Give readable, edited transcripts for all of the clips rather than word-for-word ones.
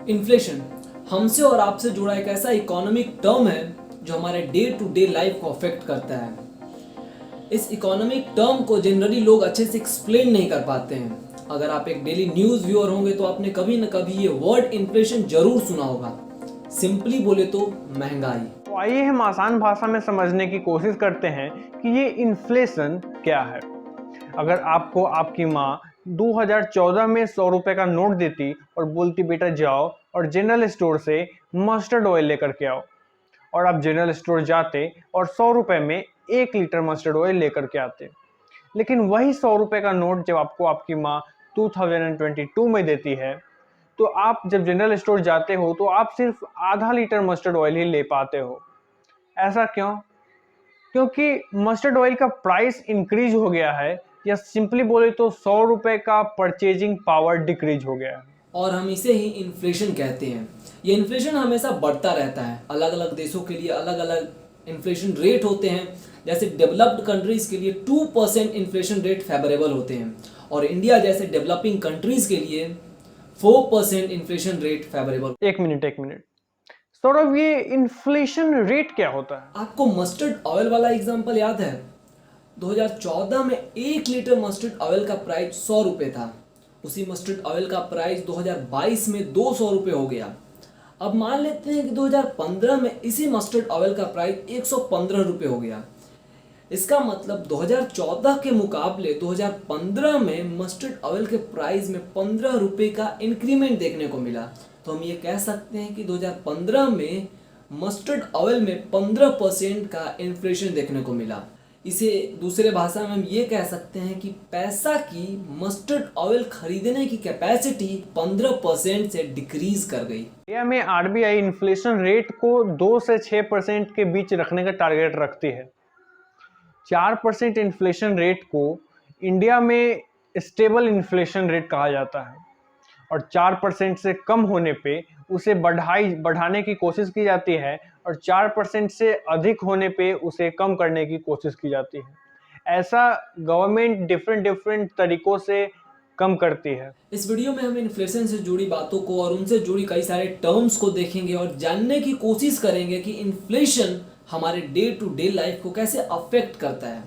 Inflation हमसे और आपसे जुड़ा एक ऐसा इकोनॉमिक टर्म है जो हमारे डे टू डे लाइफ को अफेक्ट करता है। इस इकोनॉमिक टर्म को जनरली लोग अच्छे से एक्सप्लेन नहीं कर पाते हैं। अगर आप एक डेली न्यूज़ व्यूअर होंगे तो आपने कभी न कभी ये वर्ड इन्फ्लेशन जरूर सुना होगा। सिंपली बोले तो महंगाई। तो आइए हम आसान भाषा में समझने की कोशिश करते हैं कि ये इन्फ्लेशन क्या है। अगर आपको आपकी माँ 2014 में 100 रुपए का नोट देती और बोलती बेटा जाओ और जनरल स्टोर से मस्टर्ड ऑयल लेकर के आओ, और आप जनरल स्टोर जाते और 100 रुपए में 1 लीटर मस्टर्ड ऑयल लेकर के आते, लेकिन वही 100 रुपए का नोट जब आपको आपकी माँ 2022 में देती है तो आप जब जनरल स्टोर जाते हो तो आप सिर्फ आधा लीटर मस्टर्ड ऑयल ही ले पाते हो। ऐसा क्यों? क्योंकि मस्टर्ड ऑयल का प्राइस इंक्रीज हो गया है, या सिंपली बोले तो 100 रुपए का परचेजिंग पावर डिक्रीज हो गया है। और हम इसे ही इन्फ्लेशन कहते हैं। ये इन्फ्लेशन हमेशा बढ़ता रहता है। अलग अलग देशों के लिए अलग अलग इन्फ्लेशन रेट होते हैं। जैसे डेवलप्ड कंट्रीज के लिए 2% इन्फ्लेशन रेट फेवरेबल होते हैं और इंडिया जैसे डेवलपिंग कंट्रीज के लिए 4% इन्फ्लेशन रेट फेवरेबल। एक मिनट सौरभ, ये इन्फ्लेशन रेट क्या होता है? आपको मस्टर्ड ऑयल वाला एग्जांपल याद है? 2014 में 1 लीटर मस्टर्ड ऑयल का प्राइस 100 रुपये था। उसी मस्टर्ड ऑयल का प्राइस 2022 में 200 रुपये हो गया। अब मान लेते हैं कि 2015 में इसी मस्टर्ड ऑयल का प्राइस 115 रुपये हो गया। इसका मतलब 2014 के मुकाबले 2015 में मस्टर्ड ऑयल के प्राइस में 15 रुपये का इंक्रीमेंट देखने को मिला। तो हम ये कह सकते हैं कि 2015 में मस्टर्ड ऑयल में 15% का इन्फ्लेशन देखने को मिला। इसे दूसरे भाषा में हम ये कह सकते हैं कि पैसा की मस्टर्ड ऑयल खरीदने की कैपेसिटी 15% से डिक्रीज कर गई। इंडिया में आरबीआई इन्फ्लेशन रेट को 2 से 6% के बीच रखने का टारगेट रखती है। 4% इन्फ्लेशन रेट को इंडिया में स्टेबल इन्फ्लेशन रेट कहा जाता है, और 4% से कम होने पे उसे बढ़ाने की कोशिश की जाती है, और 4% से अधिक होने पे उसे कम करने की कोशिश की जाती है। ऐसा गवर्नमेंट डिफरेंट तरीकों से कम करती है। इस वीडियो में हम इन्फ्लेशन से जुड़ी बातों को और उनसे जुड़ी कई सारे टर्म्स को देखेंगे और जानने की कोशिश करेंगे कि इन्फ्लेशन हमारे डे टू डे लाइफ को कैसे अफेक्ट करता है।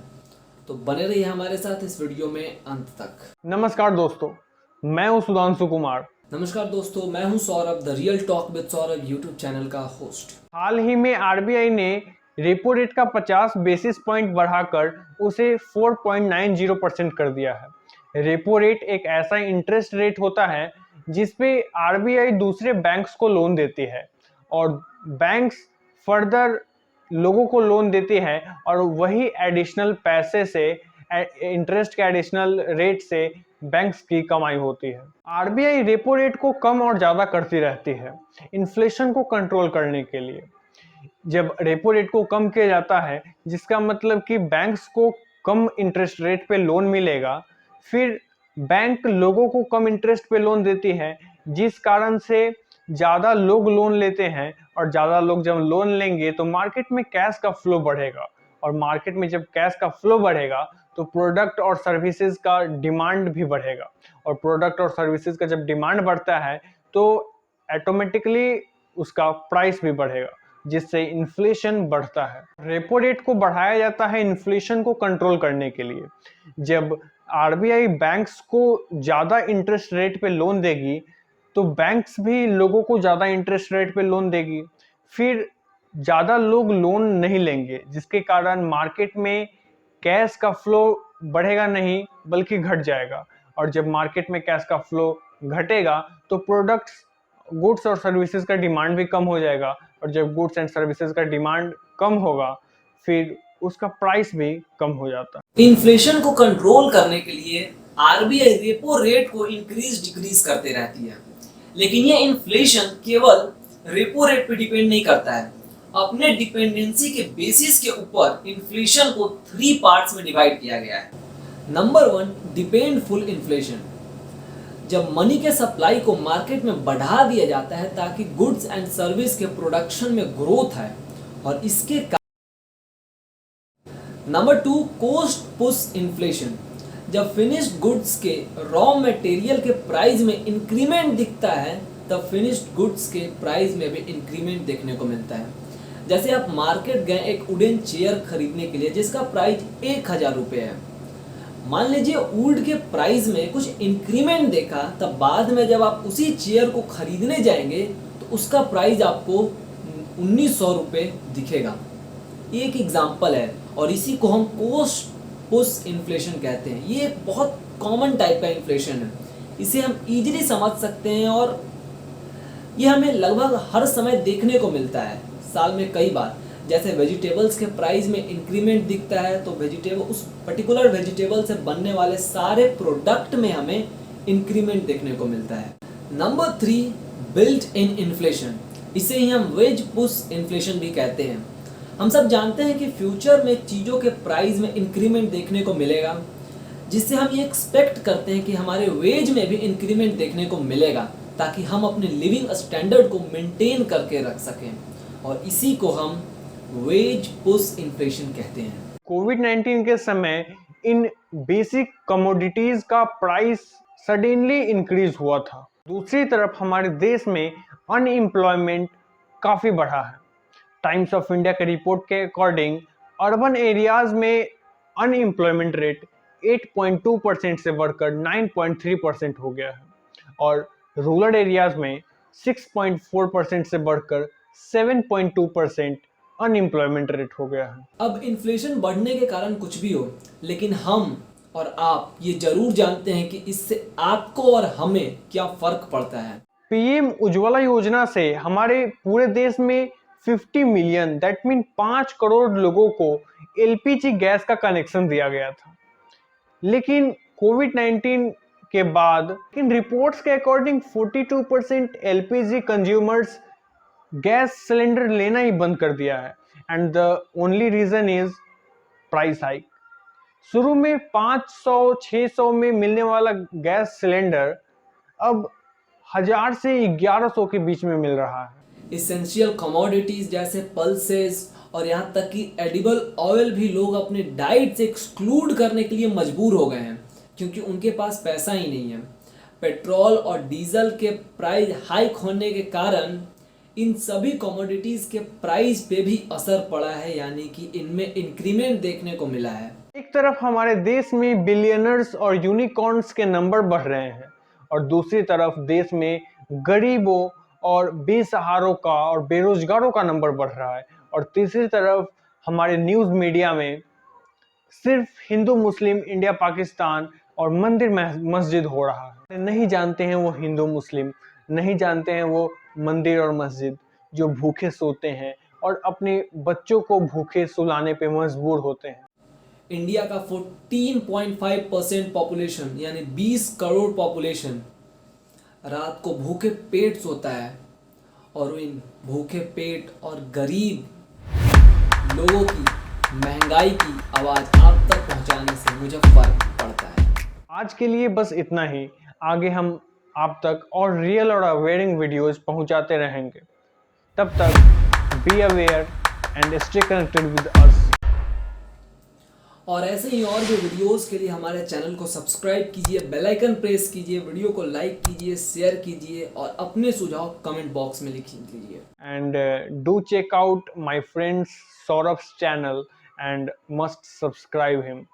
तो बने रहिए हमारे साथ इस वीडियो में अंत तक। नमस्कार दोस्तों, मैं हूं सुधांशु कुमार। नमस्कार दोस्तों, मैं हूं Saurabh, the real talk with Saurabh YouTube channel का होस्ट। हाल ही में आरबीआई ने रेपो रेट का 50 बेसिस पॉइंट बढ़ाकर उसे 4.90% कर दिया है। रेपो रेट एक ऐसा इंटरेस्ट रेट होता है जिसपे आरबीआई दूसरे बैंक्स को लोन देती है, और बैंक्स फर्दर लोगों को लोन देती है, और वही एडिशनल पैसे से, इंटरेस्ट के एडिशनल रेट से बैंक्स की कमाई होती है। आरबीआई रेपो रेट को कम और ज़्यादा करती रहती है इन्फ्लेशन को कंट्रोल करने के लिए। जब रेपो रेट को कम किया जाता है, जिसका मतलब कि बैंक्स को कम इंटरेस्ट रेट पे लोन मिलेगा, फिर बैंक लोगों को कम इंटरेस्ट पे लोन देती है, जिस कारण से ज़्यादा लोग लोन लेते हैं, और ज़्यादा लोग जब लोन लेंगे तो मार्केट में कैश का फ्लो बढ़ेगा, और मार्केट में जब कैश का फ्लो बढ़ेगा तो प्रोडक्ट और सर्विसेज का डिमांड भी बढ़ेगा, और प्रोडक्ट और सर्विसेज का जब डिमांड बढ़ता है तो ऑटोमेटिकली उसका प्राइस भी बढ़ेगा, जिससे इन्फ्लेशन बढ़ता है। रेपो रेट को बढ़ाया जाता है इन्फ्लेशन को कंट्रोल करने के लिए। जब आरबीआई बैंक्स को ज़्यादा इंटरेस्ट रेट पे लोन देगी तो बैंक्स भी लोगों को ज़्यादा इंटरेस्ट रेट पे लोन देगी, फिर ज़्यादा लोग लोन नहीं लेंगे, जिसके कारण मार्केट में कैश का फ्लो बढ़ेगा नहीं बल्कि घट जाएगा, और जब मार्केट में कैश का फ्लो घटेगा तो प्रोडक्ट्स, गुड्स और सर्विसेज का डिमांड भी कम हो जाएगा, और जब गुड्स एंड सर्विसेज का डिमांड कम होगा फिर उसका प्राइस भी कम हो जाता है। इन्फ्लेशन को कंट्रोल करने के लिए आरबीआई रेपो रेट को इंक्रीज डिक्रीज करते रहती है, लेकिन ये इन्फ्लेशन केवल रेपो रेट पे डिपेंड नहीं करता है। अपने डिपेंडेंसी के बेसिस के ऊपर इन्फ्लेशन को 3 पार्ट्स में डिवाइड किया गया है। Number 1, demand pull inflation. जब मनी के सप्लाई को मार्केट में बढ़ा दिया जाता है ताकि गुड्स एंड सर्विस के प्रोडक्शन में ग्रोथ है, और इसके नंबर 2, कॉस्ट पुश इन्फ्लेशन। जब फिनिश्ड गुड्स के रॉ मटेरियल के प्राइस में इंक्रीमेंट दिखता है तब फिनिश्ड गुड्स के प्राइस में भी इंक्रीमेंट देखने को मिलता है। जैसे आप मार्केट गए एक वुडन चेयर खरीदने के लिए जिसका प्राइस 1000 रुपये है, मान लीजिए वुड के प्राइस में कुछ इंक्रीमेंट देखा, तब बाद में जब आप उसी चेयर को खरीदने जाएंगे तो उसका प्राइस आपको 1900 रुपये दिखेगा। ये एक एग्जाम्पल है और इसी को हम कॉस्ट पुश इन्फ्लेशन कहते हैं। ये एक बहुत कॉमन टाइप का इन्फ्लेशन है, इसे हम इजीली समझ सकते हैं और ये हमें लगभग हर समय देखने को मिलता है, साल में कई बार। जैसे वेजिटेबल्स के प्राइस में इंक्रीमेंट दिखता है तो वेजिटेबल, उस पर्टिकुलर वेजिटेबल से बनने वाले सारे प्रोडक्ट में हमें इंक्रीमेंट देखने को मिलता है। नंबर 3, बिल्ट इन इन्फ्लेशन, इसे ही हम वेज पुश इन्फ्लेशन भी कहते हैं। हम सब जानते हैं कि फ्यूचर में चीज़ों के प्राइस में इंक्रीमेंट देखने को मिलेगा, जिससे हम ये एक्सपेक्ट करते हैं कि हमारे वेज में भी इंक्रीमेंट देखने को मिलेगा, ताकि हम अपने लिविंग स्टैंडर्ड को मेंटेन करके रख सकें, और इसी को हम वेज पुश इन्फ्लेशन कहते हैं। कोविड-19 के समय इन बेसिक कमोडिटीज का प्राइस सडनली इंक्रीज हुआ था। दूसरी तरफ हमारे देश में अनएम्प्लॉयमेंट काफ़ी बढ़ा है। टाइम्स ऑफ इंडिया के रिपोर्ट के अकॉर्डिंग अर्बन एरियाज में अनएम्प्लॉयमेंट रेट 8.2% से बढ़कर 9.3% हो गया है और रूरल एरियाज में 6.4% से बढ़कर 7.2% अनएम्प्लॉयमेंट रेट हो गया है। अब इन्फ्लेशन बढ़ने के कारण कुछ भी हो, लेकिन हम और आप ये जरूर जानते हैं कि इससे आपको और हमें क्या फर्क पड़ता है। पीएम उज्ज्वला योजना से हमारे पूरे देश में 50 मिलियन दैट मीन 5 करोड़ लोगों को एलपीजी गैस का कनेक्शन दिया गया था। लेकिन कोविड-19 के बाद इन रिपोर्ट्स के according 42% LPG consumers gas cylinder लेना ही बंद कर दिया है and the only reason is price hike. शुरू में 500-600 में मिलने वाला गैस सिलेंडर अब 1000 से 1100 के बीच में मिल रहा है। इसेंशियल कमोडिटीज जैसे पल्सेस और यहाँ तक कि एडिबल ऑयल भी लोग अपने डाइट से एक्सक्लूड करने के लिए मजबूर हो गए हैं, क्योंकि उनके पास पैसा ही नहीं है। पेट्रोल और डीजल के प्राइस हाइक होने के कारण इन सभी कमोडिटीज के प्राइस पे भी असर पड़ा है, यानी कि इनमें इंक्रीमेंट देखने को मिला है। एक तरफ हमारे देश में बिलियनर्स और यूनिकॉर्न्स के नंबर बढ़ रहे हैं और दूसरी तरफ देश में गरीबों और बेसहारों का और बेरोजगारों का नंबर बढ़ रहा है और तीसरी तरफ हमारे न्यूज़ मीडिया में सिर्फ हिंदू मुस्लिम इंडिया पाकिस्तान और मंदिर मस्जिद हो रहा है। नहीं जानते हैं वो हिंदू मुस्लिम, नहीं जानते हैं वो मंदिर और मस्जिद जो भूखे सोते हैं और अपने बच्चों को भूखे सुलाने पे मजबूर होते हैं। इंडिया का 14.5% पॉपुलेशन यानी 20 करोड़ पॉपुलेशन रात को भूखे पेट सोता है, और इन भूखे पेट और गरीब लोगों की महंगाई की आवाज़ आप तक पहुंचाने से मुझे फर्क पड़ता है। आज के लिए बस इतना ही। आगे हम आप तक और रियल और अवेयरिंग वीडियोस पहुंचाते रहेंगे। तब तक be aware and stay connected with us. और ऐसे ही और भी वीडियोस के लिए हमारे चैनल को सब्सक्राइब कीजिए, बेल आइकन प्रेस कीजिए, वीडियो को लाइक कीजिए, शेयर कीजिए और अपने सुझाव कमेंट बॉक्स में लिख लीजिए। And do check out my friends Saurabh's channel and must subscribe him.